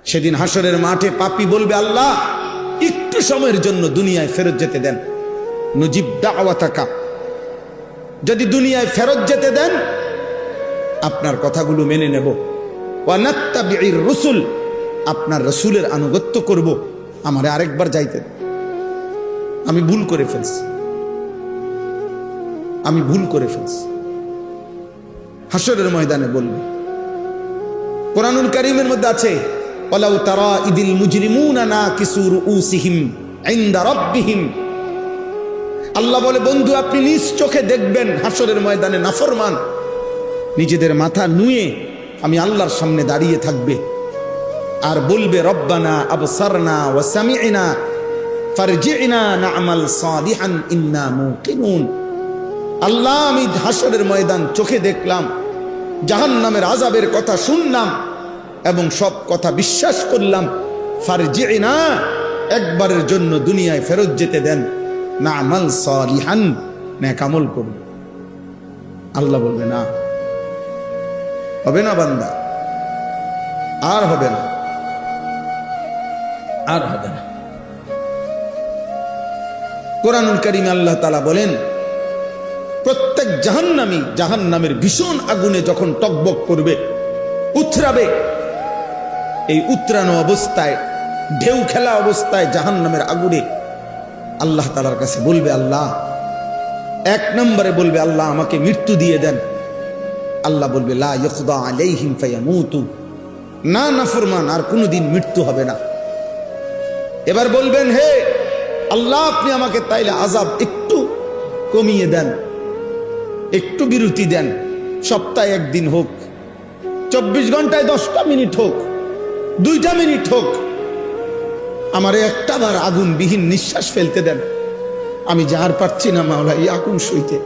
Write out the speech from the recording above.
সেদিন হাসরের মাঠে পাপী বলবে, আল্লাহ একটু সময়ের জন্য দুনিয়ায় ফেরত যেতে দেন, নুজিব দাওয়াতাকা, যদি দুনিয়ায় ফেরত যেতে দেন আপনার কথাগুলো মেনে নেব, ওয়া নাত্তাবিউর রাসূল, আপনার রাসূলের আনুগত্য করব, আমারে আরেকবার যাইতে দেন, আমি ভুল করে ফেলছি, আমি ভুল করে ফেলছি। হাসরের ময়দানে বলবে। কোরআনুল কারীমের মধ্যে আছে, ওয়ালাউ তারা ইদিল মুজরিমুনা নাকিসু রুউসিহিম ইনদা রাব্বিহিম, আল্লাহ বলে বন্ধু আপনি নিজ চোখে দেখবেন হাসরের ময়দানে নাফরমান নিজেদের মাথা নুয়ে আমি আল্লাহর সামনে দাঁড়িয়ে থাকবে আর বলবে, রব্বানা আবসারনা ওয়া সামি'না ফারজি'না না'মাল সালিহান ইন্না মুকিনুন। আল্লাহ আমি হাসরের ময়দান চোখে দেখলাম, জাহান্নামের আযাবের কথা শুনলাম এবং সব কথা বিশ্বাস করলাম, ফারজি'না, একবারের জন্য দুনিয়ায় ফেরত যেতে দেন, না'মাল সালিহান, নেক আমল করব। আল্লাহ বলবে না, হবে না বান্দা, আর হবে না, আর হবে না। কোরআনুল কারীমে আল্লাহ তাআলা বলেন, প্রত্যেক জাহান্নামী জাহান্নামের ভীষণ আগুনে যখন টকবক করবে, উথরাবে, এই উতরানো অবস্থায়, ঢেউ খেলা অবস্থায় জাহান্নামের আগুনে আল্লাহ তাআলার কাছে বলবে, আল্লাহ, এক নম্বরে বলবে, আল্লাহ আমাকে মৃত্যু দিয়ে দেন। আল্লাহ বলবে, লা ইউকদা আলাইহিম ফায়ামুতু, না নাফরমান, আর কোনোদিন মৃত্যু হবে না। এবার বলবেন, হে আল্লাহ আপনি আমাকে তাইলে আযাব একটু কমিয়ে দেন, একটু বিরতি দেন, সপ্তাহে একদিন হোক, 24 ঘন্টায় 10টা মিনিট হোক, 2টা মিনিট হোক, আমারে একটাবার আগুন বিহীন নিঃশ্বাস ফেলতে দেন, আমি যার পারছি না মাওলা এই আগুন সইতে।